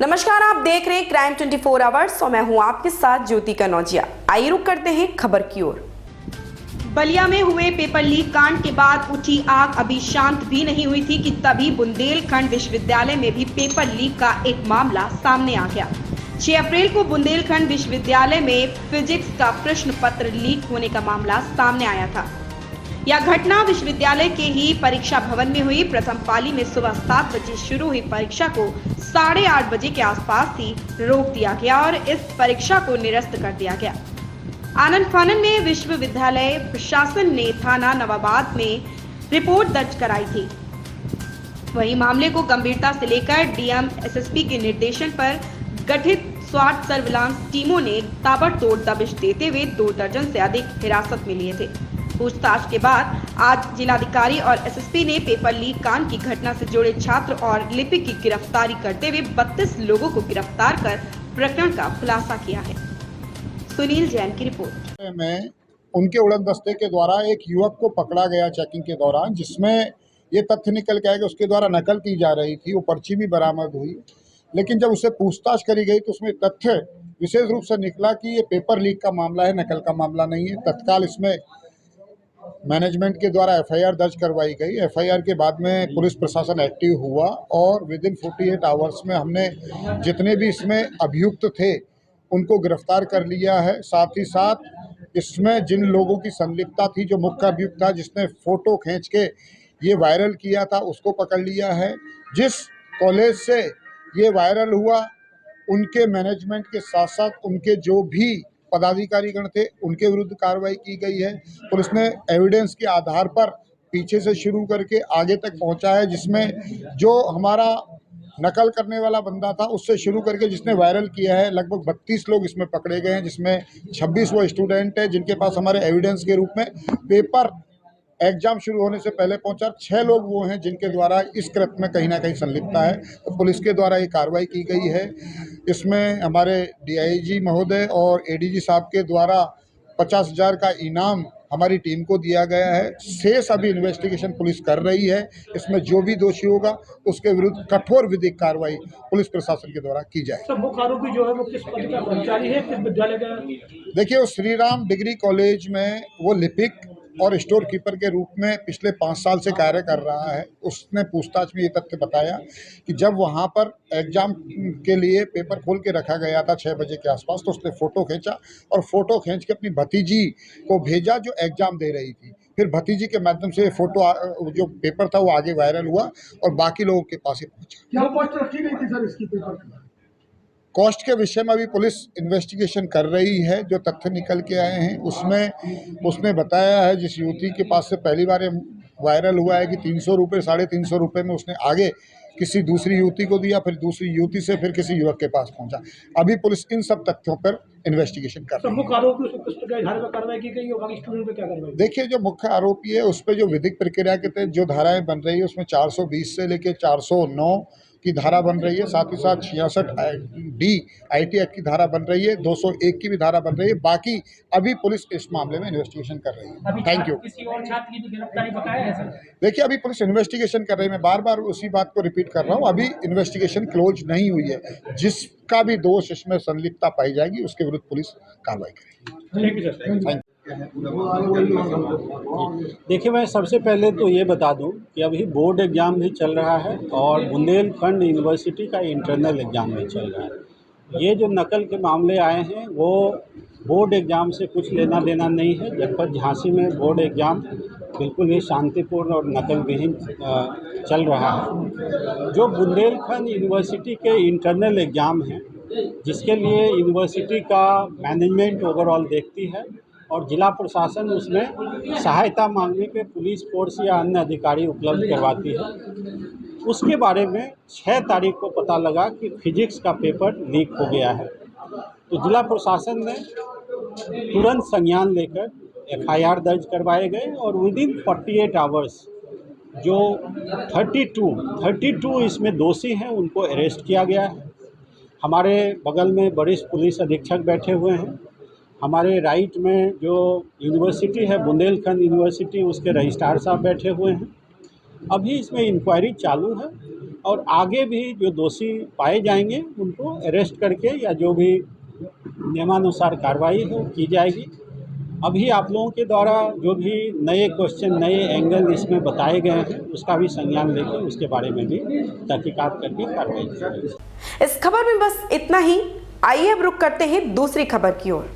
नमस्कार, आप देख रहे हैं क्राइम 24 आवर्स और मैं हूं आपके साथ ज्योति कनौजिया। आइए रुक करते हैं खबर की ओर। बलिया में हुए पेपर लीक कांड के बाद उठी आग अभी शांत भी नहीं हुई थी कि तभी बुंदेलखंड विश्वविद्यालय में भी पेपर लीक का एक मामला सामने आ गया। 6 अप्रैल को बुंदेलखंड विश्वविद्यालय में फिजिक्स का प्रश्न पत्र लीक होने का मामला सामने आया था। यह घटना विश्वविद्यालय के ही परीक्षा भवन में हुई। प्रथम पाली में सुबह 7 बजे शुरू हुई परीक्षा को 8:30 बजे के आसपास ही रोक दिया गया और इस परीक्षा को निरस्त कर दिया गया। आनंद फानन में विश्वविद्यालय प्रशासन ने थाना नवाबाद में रिपोर्ट दर्ज कराई थी। वहीं मामले को गंभीरता से लेकर डीएम एसएसपी के निर्देशन पर गठित स्वाट सर्विलांस टीमों ने ताबड़तोड़ दबिश देते हुए 2 दर्जन से अधिक हिरासत में लिए थे। पूछताछ के बाद आज जिलाधिकारी और एसएसपी ने पेपर लीक कांड की घटना से जुड़े छात्र और लिपिक की गिरफ्तारी करते हुए 32 लोगों को गिरफ्तार कर प्रकरण का खुलासा किया है। सुनील जैन की रिपोर्ट में उनके उड़न दस्ते के द्वारा एक युवक को पकड़ा गया चेकिंग के दौरान, जिसमें ये तथ्य निकल के आया कि उसके द्वारा नकल की जा रही थी। वो पर्ची भी बरामद हुई, लेकिन जब उससे पूछताछ करी गई तो उसमें तथ्य विशेष रूप से निकला कि ये पेपर लीक का मामला है, नकल का मामला नहीं है। तत्काल इसमें मैनेजमेंट के द्वारा एफआईआर दर्ज करवाई गई। एफआईआर के बाद में पुलिस प्रशासन एक्टिव हुआ और विदिन 48 आवर्स में हमने जितने भी इसमें अभियुक्त थे उनको गिरफ्तार कर लिया है। साथ ही साथ इसमें जिन लोगों की संलिप्तता थी, जो मुख्य अभियुक्त था जिसने फोटो खींच के ये वायरल किया था, उसको पकड़ लिया है। जिस कॉलेज से ये वायरल हुआ उनके मैनेजमेंट के साथ साथ उनके जो भी पदाधिकारीगण थे उनके विरुद्ध कार्रवाई की गई है। पुलिस ने एविडेंस के आधार पर पीछे से शुरू करके आगे तक पहुंचा है, जिसमें जो हमारा नकल करने वाला बंदा था उससे शुरू करके जिसने वायरल किया है, लगभग 32 लोग इसमें पकड़े गए हैं, जिसमें 26 वो स्टूडेंट है जिनके पास हमारे एविडेंस के रूप में पेपर एग्जाम शुरू होने से पहले पहुंचा। 6 लोग वो हैं जिनके द्वारा इस कृत्य में कहीं ना कहीं संलिप्तता है। तो पुलिस के द्वारा ये कार्रवाई की गई है। इसमें हमारे डीआईजी महोदय और एडीजी साहब के द्वारा 50,000 का इनाम हमारी टीम को दिया गया है। शेष अभी इन्वेस्टिगेशन पुलिस कर रही है। इसमें जो भी दोषी होगा उसके विरुद्ध कठोर विधिक कार्रवाई पुलिस प्रशासन के द्वारा की जाए। मुख्य आरोपी जो है वो किस पद का कर्मचारी है, किस विद्यालय का? देखिए, वो श्री राम डिग्री कॉलेज में वो लिपिक और स्टोर कीपर के रूप में पिछले 5 साल से कार्य कर रहा है। उसने पूछताछ में ये तथ्य बताया कि जब वहाँ पर एग्जाम के लिए पेपर खोल के रखा गया था 6 बजे के आसपास, तो उसने फ़ोटो खींचा और फ़ोटो खींच के अपनी भतीजी को भेजा जो एग्ज़ाम दे रही थी। फिर भतीजी के माध्यम से फ़ोटो जो पेपर था वो आगे वायरल हुआ और बाकी लोगों के पास ही पहुँचा। क्या पोस्ट रखी गई थी सर इसकी पेपर में? कॉस्ट के विषय में अभी पुलिस इन्वेस्टिगेशन कर रही है। जो तथ्य निकल के आए हैं उसमें उसने बताया है, जिस युवती के पास से पहली बार वायरल हुआ है कि 300 रुपये 350 रुपये में उसने आगे किसी दूसरी युवती को दिया, फिर दूसरी युवती से फिर किसी युवक के पास पहुंचा। अभी पुलिस इन सब तथ्यों पर इन्वेस्टिगेशन कर रही है। मुख्य आरोपी किस प्रकार धारा पर कार्रवाई की गई और बाकी स्टूडेंट पे क्या कार्रवाई? देखिए, जो मुख्य आरोपी है उस पर जो विधिक प्रक्रिया के तहत जो धाराएं बन रही है उसमें 420 से लेकर 409 की धारा बन रही है। साथ ही साथ 66D IT एक्ट की धारा बन रही है, 201 की भी धारा बन रही है। बाकी अभी पुलिस इस मामले में इन्वेस्टिगेशन कर रही है। Thank you. किसी और छात्र की गिरफ्तारी बताया है सर? देखिए, अभी पुलिस इन्वेस्टिगेशन कर रही है। मैं बार बार उसी बात को रिपीट कर रहा हूँ, अभी इन्वेस्टिगेशन क्लोज नहीं हुई है। जिसका भी दोष इसमें संलिप्तता पाई जाएगी उसके विरुद्ध पुलिस कार्रवाई करेगी। Thank you sir. Thank you. देखिए, मैं सबसे पहले तो ये बता दूं कि अभी बोर्ड एग्ज़ाम भी चल रहा है और बुंदेलखंड यूनिवर्सिटी का इंटरनल एग्ज़ाम भी चल रहा है। ये जो नकल के मामले आए हैं वो बोर्ड एग्ज़ाम से कुछ लेना देना नहीं है। जनपद झांसी में बोर्ड एग्ज़ाम बिल्कुल ही शांतिपूर्ण और नकल विहीन चल रहा है। जो बुंदेलखंड यूनिवर्सिटी के इंटरनल एग्ज़ाम हैं, जिसके लिए यूनिवर्सिटी का मैनेजमेंट ओवरऑल देखती है और जिला प्रशासन उसमें सहायता मांगने पे पुलिस फोर्स या अन्य अधिकारी उपलब्ध करवाती है, उसके बारे में 6 तारीख को पता लगा कि फिजिक्स का पेपर लीक हो गया है। तो जिला प्रशासन ने तुरंत संज्ञान लेकर एफआईआर दर्ज करवाए गए और विदिन 48 आवर्स जो 32 इसमें दोषी हैं उनको अरेस्ट किया गया है। हमारे बगल में वरिष्ठ पुलिस अधीक्षक बैठे हुए हैं। हमारे राइट में जो यूनिवर्सिटी है बुंदेलखंड यूनिवर्सिटी, उसके रजिस्ट्रार साहब बैठे हुए हैं। अभी इसमें इंक्वायरी चालू है और आगे भी जो दोषी पाए जाएंगे उनको अरेस्ट करके या जो भी नियमानुसार कार्रवाई है की जाएगी। अभी आप लोगों के द्वारा जो भी नए क्वेश्चन, नए एंगल इसमें बताए गए हैं उसका भी संज्ञान लेकर उसके बारे में भी तहकीकात करके कार्रवाई की जाएगी। इस खबर में बस इतना ही। आइए अब रुक करते हैं दूसरी खबर की ओर।